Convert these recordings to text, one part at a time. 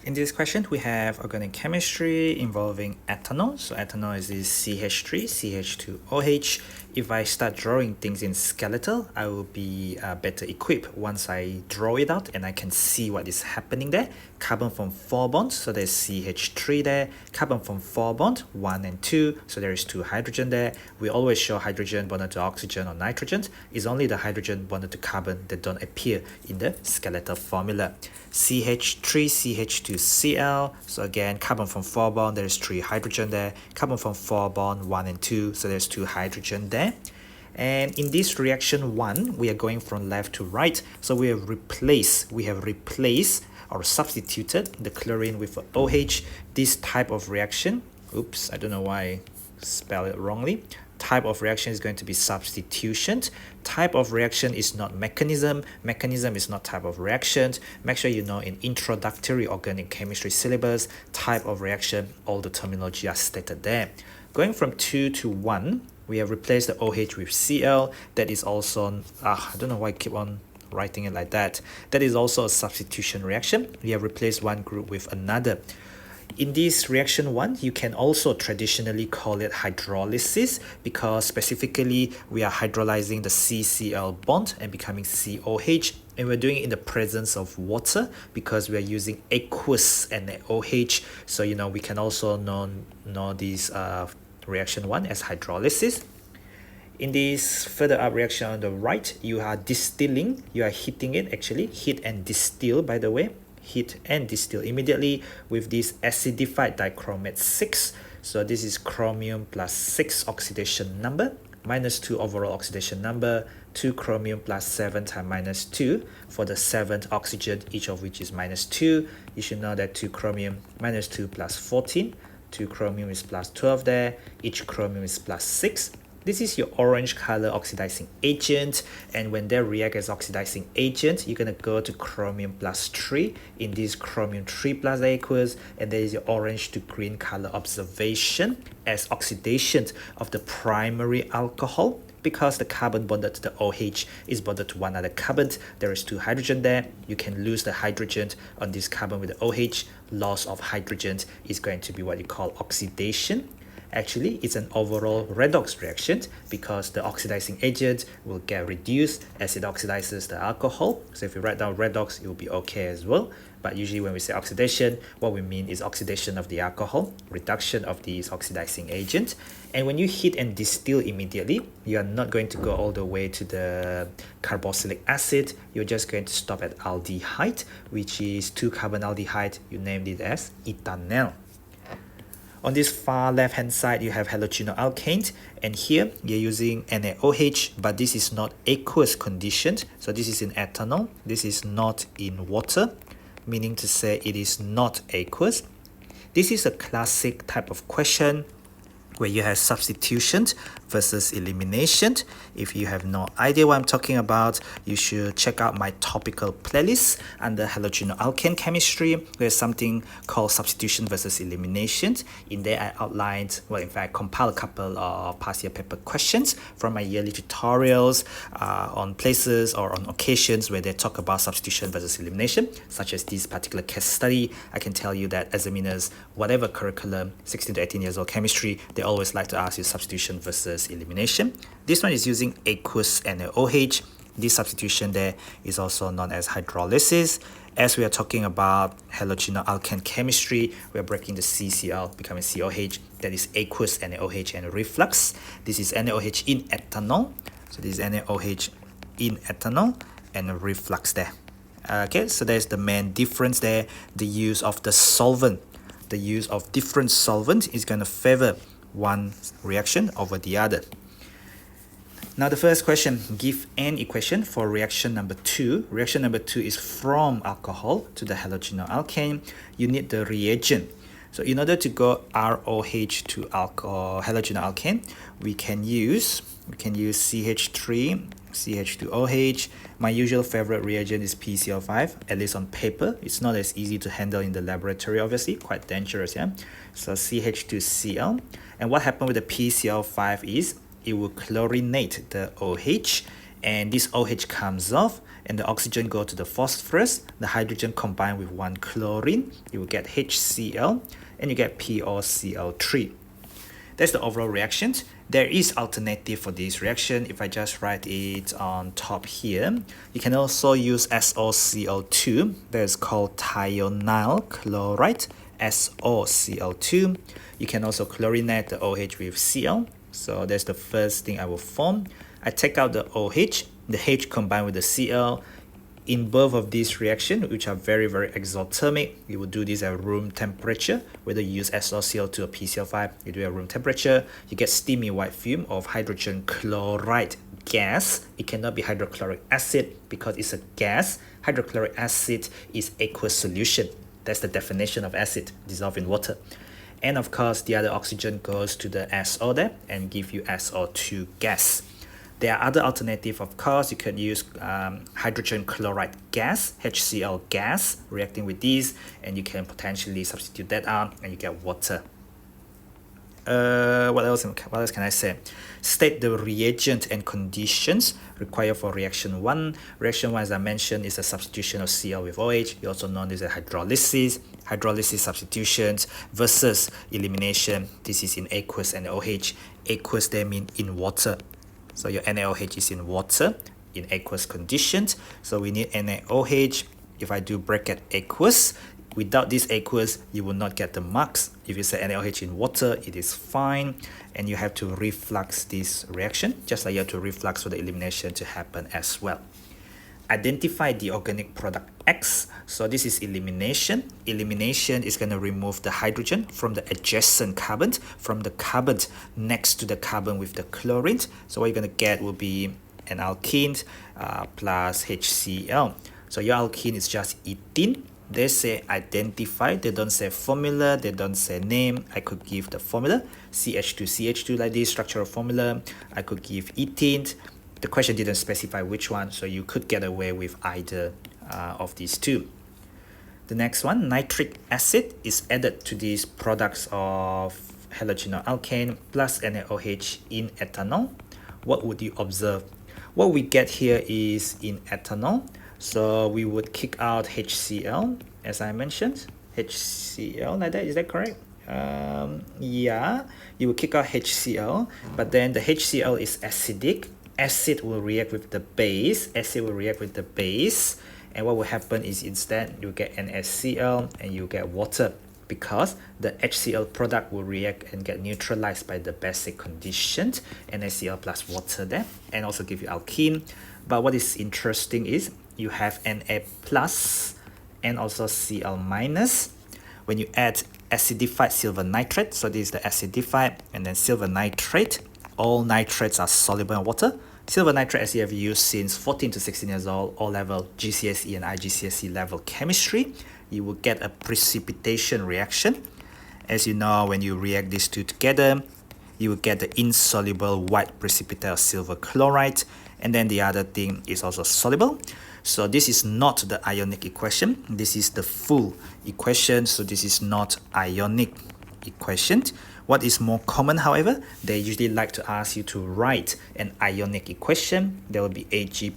In this question, we have organic chemistry involving ethanol. So ethanol is this CH3, CH2OH. If I start drawing things in skeletal, I will be better equipped once I draw it out and I can see what is happening there. Carbon from 4 bonds, so there's CH3 there. Carbon from 4 bonds, 1 and 2, so there is 2 hydrogen there. We always show hydrogen bonded to oxygen or nitrogen. It's only the hydrogen bonded to carbon that don't appear in the skeletal formula. CH3, CH2Cl, so again, carbon from 4 bond, there's 3 hydrogen there. Carbon from 4 bond, 1 and 2, so there's 2 hydrogen there. And in this reaction 1, we are going from left to right. So we have replaced or substituted the chlorine with OH. This type of reaction, oops, I don't know why I spelled it wrongly. Type of reaction is going to be substitution. Type of reaction is not mechanism. Mechanism is not type of reaction. Make sure you know in introductory organic chemistry syllabus, type of reaction, all the terminology are stated there. Going from 2 to 1, we have replaced the OH with Cl. That is also, I don't know why I keep on writing it like that. That is also a substitution reaction. We have replaced one group with another. In this reaction 1, you can also traditionally call it hydrolysis because specifically we are hydrolyzing the CCl bond and becoming COH, and we're doing it in the presence of water because we are using aqueous NaOH. So we can also know this reaction 1 as hydrolysis. In this further up reaction on the right, you are distilling, you are heating it actually, heat and distill by the way. Heat and distill immediately with this acidified dichromate 6. So this is chromium plus 6 oxidation number, minus 2 overall oxidation number, 2 chromium plus 7 times minus 2 for the 7th oxygen, each of which is minus 2. You should know that 2 chromium minus 2 plus 14, 2 chromium is plus 12 there, each chromium is plus 6. This is your orange color oxidizing agent, and when they react as oxidizing agent, you're going to go to chromium plus 3 in this chromium 3 plus aqueous, and there is your orange to green color observation as oxidation of the primary alcohol. Because the carbon bonded to the OH is bonded to one other carbon, there is 2 hydrogen there. You can lose the hydrogen on this carbon with the OH. Loss of hydrogen is going to be what you call oxidation. Actually, it's an overall redox reaction because the oxidizing agent will get reduced as it oxidizes the alcohol. So if you write down redox, it will be okay as well. But usually when we say oxidation, what we mean is oxidation of the alcohol, reduction of this oxidizing agent. And when you heat and distill immediately, you are not going to go all the way to the carboxylic acid. You're just going to stop at aldehyde, which is 2-carbonaldehyde. You named it as ethanol. On this far left hand side, you have halogenoalkane, and here you're using NaOH, but this is not aqueous conditioned. So this is in ethanol. This is not in water, meaning to say it is not aqueous. This is a classic type of question where you have substitution versus elimination. If you have no idea what I'm talking about, you should check out my topical playlist under halogenoalkane chemistry. There's something called substitution versus elimination. In there, I outlined, well, in fact, compiled a couple of past year paper questions from my yearly tutorials on places or on occasions where they talk about substitution versus elimination, such as this particular case study. I can tell you that examiners, whatever curriculum, 16 to 18 years old chemistry, they always like to ask you substitution versus elimination. This one is using aqueous NaOH. This substitution there is also known as hydrolysis. As we are talking about halogenoalkane chemistry, we are breaking the CCl, becoming COH. That is aqueous NaOH and reflux. This is NaOH in ethanol. So this is NaOH in ethanol and a reflux there. Okay, so there's the main difference there. The use of the solvent. The use of different solvent is going to favor one reaction over the other. Now the first question, give an equation for reaction number 2. Reaction number 2 is from alcohol to the halogenoalkane. You need the reagent. So in order to go ROH to alcohol halogenoalkane, we can use CH3, CH2OH. My usual favorite reagent is PCl5, at least on paper. It's not as easy to handle in the laboratory, obviously, quite dangerous, yeah? So CH2Cl. And what happened with the PCl5 is it will chlorinate the OH and this OH comes off, and the oxygen go to the phosphorus, the hydrogen combine with one chlorine, you will get HCl, and you get POCl3. That's the overall reaction. There is alternative for this reaction. If I just write it on top here, you can also use SOCl2. That is called thionyl chloride, SOCl2. You can also chlorinate the OH with Cl. So that's the first thing I will form. I take out the OH, the H combined with the Cl. In both of these reactions, which are very, very exothermic, you will do this at room temperature. Whether you use SOCl2 or PCl5, you do at room temperature. You get steamy white fume of hydrogen chloride gas. It cannot be hydrochloric acid because it's a gas. Hydrochloric acid is aqueous solution. That's the definition of acid, dissolved in water. And of course, the other oxygen goes to the SO there and give you SO2 gas. There are other alternatives, of course. You can use hydrogen chloride gas, HCl gas, reacting with these, and you can potentially substitute that out and you get water. What else can I say? State the reagent and conditions required for reaction 1. Reaction 1, as I mentioned, is a substitution of Cl with OH. You also know this as hydrolysis. Hydrolysis substitutions versus elimination. This is in aqueous and OH. Aqueous, they mean in water. So your NaOH is in water, in aqueous conditions. So we need NaOH. If I do bracket aqueous, without this aqueous, you will not get the marks. If you say NaOH in water, it is fine. And you have to reflux this reaction, just like you have to reflux for the elimination to happen as well. Identify the organic product X. So this is elimination. Elimination is going to remove the hydrogen from the adjacent carbon, from the carbon next to the carbon with the chlorine. So what you're going to get will be an alkene plus HCl. So your alkene is just ethene. They say identify, they don't say formula, they don't say name. I could give the formula, CH2 like this, structural formula. I could give ethene. The question didn't specify which one, so you could get away with either of these two. The next one, nitric acid is added to these products of halogenol alkane plus NaOH in ethanol. What would you observe? What we get here is in ethanol, so we would kick out HCl, as I mentioned. HCl like that, is that correct? Yeah, you will kick out HCl, but then the HCl is acidic. Acid will react with the base. And what will happen is instead you get NaCl and you get water, because the HCl product will react and get neutralized by the basic conditions, NaCl plus water there, and also give you alkene. But what is interesting is you have Na plus and also Cl minus. When you add acidified silver nitrate, so this is the acidified, and then silver nitrate. All nitrates are soluble in water. Silver nitrate, as you have used since 14 to 16 years old, O-level, GCSE and IGCSE level chemistry, you will get a precipitation reaction. As you know, when you react these two together, you will get the insoluble white precipitate of silver chloride, and then the other thing is also soluble. So this is not the ionic equation. This is the full equation, so this is not ionic equation. What is more common, however, they usually like to ask you to write an ionic equation. There will be Ag.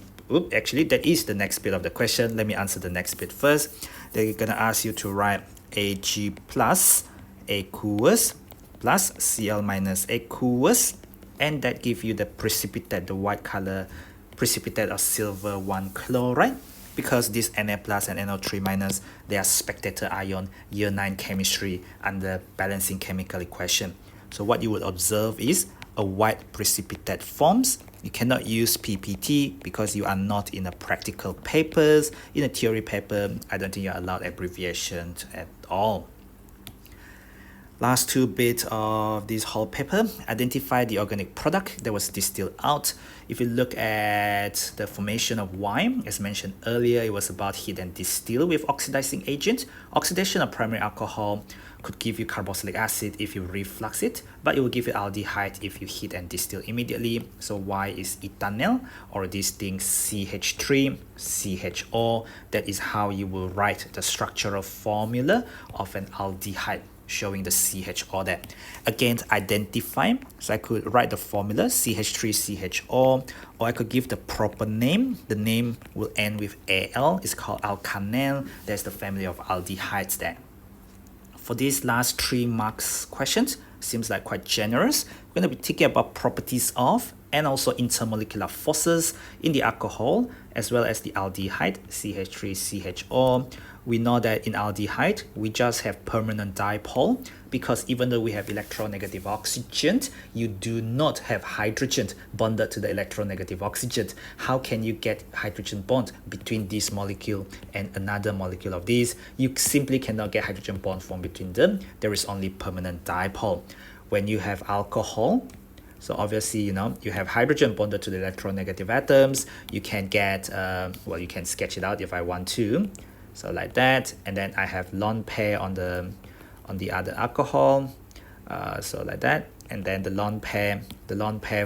Actually, that is the next bit of the question. Let me answer the next bit first. They're going to ask you to write Ag plus aqueous plus Cl minus aqueous, and that gives you the precipitate, the white color precipitate of silver 1 chloride. Because this Na plus and NO3 minus, they are spectator ion, year 9 chemistry under balancing chemical equation. So what you would observe is a white precipitate forms. You cannot use PPT because you are not in a practical papers. In a theory paper, I don't think you're allowed abbreviation at all. Last two bits of this whole paper, identify the organic product that was distilled out. If you look at the formation of wine, as mentioned earlier, it was about heat and distill with oxidizing agent. Oxidation of primary alcohol could give you carboxylic acid if you reflux it, but it will give you aldehyde if you heat and distill immediately. So Y is ethanol, or this thing CH3, CHO. That is how you will write the structural formula of an aldehyde. showing the CHO there. Again, identify, so I could write the formula CH3CHO, or I could give the proper name. The name will end with Al. It's called alkanal. There's the family of aldehydes there. For these last 3 marks questions, seems like quite generous. We're going to be thinking about properties of and also intermolecular forces in the alcohol as well as the aldehyde CH3CHO. We know that in aldehyde we just have permanent dipole, because even though we have electronegative oxygen, you do not have hydrogen bonded to the electronegative oxygen. How can you get hydrogen bond between this molecule and another molecule of these? You simply cannot get hydrogen bond formed between them. There is only permanent dipole. When you have alcohol, so obviously, you have hydrogen bonded to the electronegative atoms. You can get, well, you can sketch it out if I want to. So like that, and then I have lone pair on the other alcohol, so like that, and then the lone pair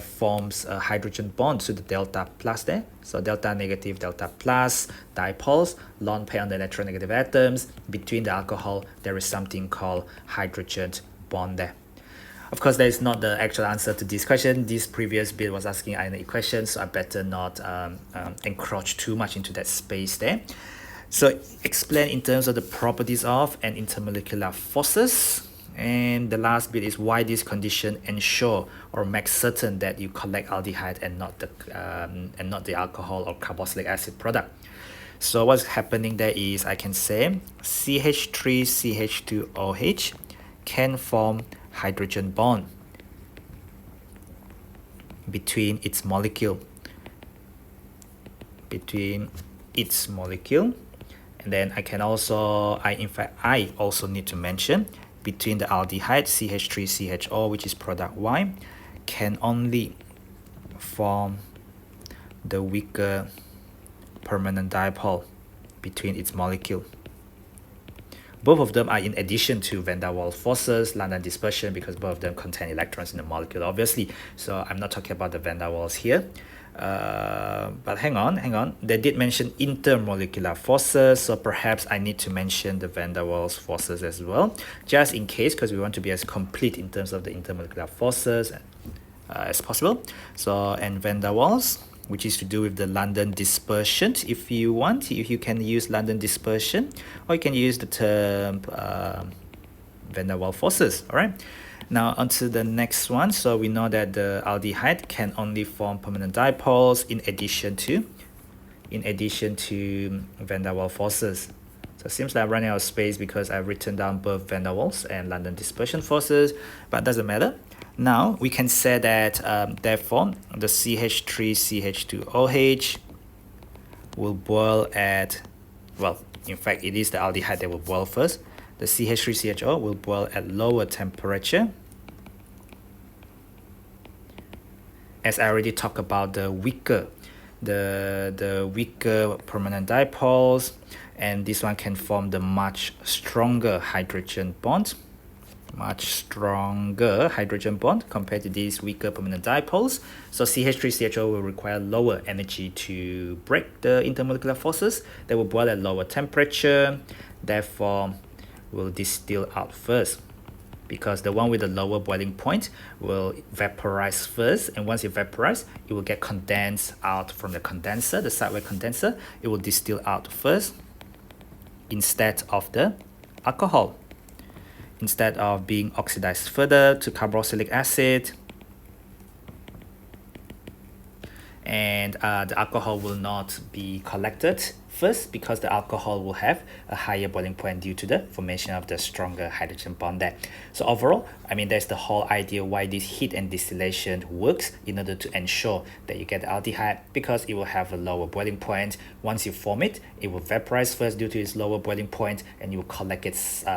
forms a hydrogen bond to the delta plus there. So delta negative, delta plus, dipoles, lone pair on the electronegative atoms. Between the alcohol, there is something called hydrogen bond there. Of course, that is not the actual answer to this question. This previous bit was asking ionic equations, so I better not encroach too much into that space there. So explain in terms of the properties of and intermolecular forces. And the last bit is why this condition ensure or make certain that you collect aldehyde and not the alcohol or carboxylic acid product. So what's happening there is I can say CH3CH2OH can form hydrogen bond between its molecule, and then I also need to mention between the aldehyde CH3CHO, which is product Y, can only form the weaker permanent dipole between its molecule. Both of them are in addition to van der Waals forces, London dispersion, because both of them contain electrons in the molecule, obviously. So I'm not talking about the van der Waals here. But hang on. They did mention intermolecular forces, so perhaps I need to mention the van der Waals forces as well, just in case, because we want to be as complete in terms of the intermolecular forces as possible. So, and van der Waals, which is to do with the London dispersion. If you want, you can use London dispersion, or you can use the term van der Waals forces. All right. Now on to the next one. So we know that the aldehyde can only form permanent dipoles in addition to van der Waals forces. So it seems like I'm running out of space because I've written down both van der Waals and London dispersion forces, but it doesn't matter. Now we can say that therefore the CH3CH2OH will boil at, well, in fact it is the aldehyde that will boil first. The CH3CHO will boil at lower temperature. As I already talked about the weaker permanent dipoles, and this one can form the much stronger hydrogen bond compared to these weaker permanent dipoles. So CH3CHO will require lower energy to break the intermolecular forces. They will boil at lower temperature, therefore will distill out first, because the one with the lower boiling point will vaporize first, and once it vaporizes, it will get condensed out from the condenser, the sideway condenser. It will distill out first instead of the alcohol. Instead of being oxidized further to carboxylic acid, and the alcohol will not be collected first, because the alcohol will have a higher boiling point due to the formation of the stronger hydrogen bond there. So overall, I mean, that's the whole idea why this heat and distillation works, in order to ensure that you get the aldehyde, because it will have a lower boiling point. Once you form it, it will vaporize first due to its lower boiling point, and you will collect it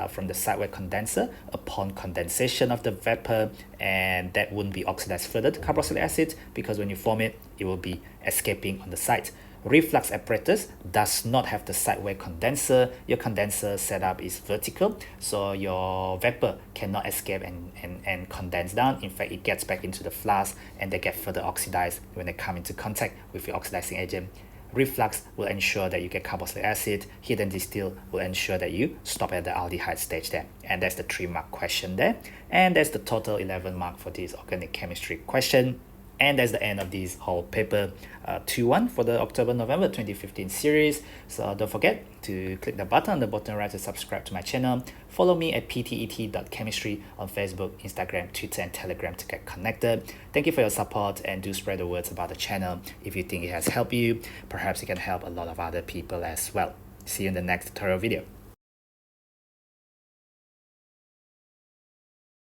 from the sideway condenser upon condensation of the vapor, and that wouldn't be oxidized further to carboxylic acid, because when you form it, it will be escaping on the side. Reflux apparatus does not have the sideway condenser. Your condenser setup is vertical, so your vapor cannot escape and condense down. In fact, it gets back into the flask, and they get further oxidized when they come into contact with your oxidizing agent. reflux will ensure that you get carboxylic acid, heat and distill will ensure that you stop at the aldehyde stage there. And that's the 3-mark question there. And that's the total 11 mark for this organic chemistry question. And that's the end of this whole paper 2-1 for the October-November 2015 series. So don't forget to click the button on the bottom right to subscribe to my channel. Follow me at ptet.chemistry on Facebook, Instagram, Twitter, and Telegram to get connected. Thank you for your support, and do spread the words about the channel. If you think it has helped you, perhaps it can help a lot of other people as well. See you in the next tutorial video.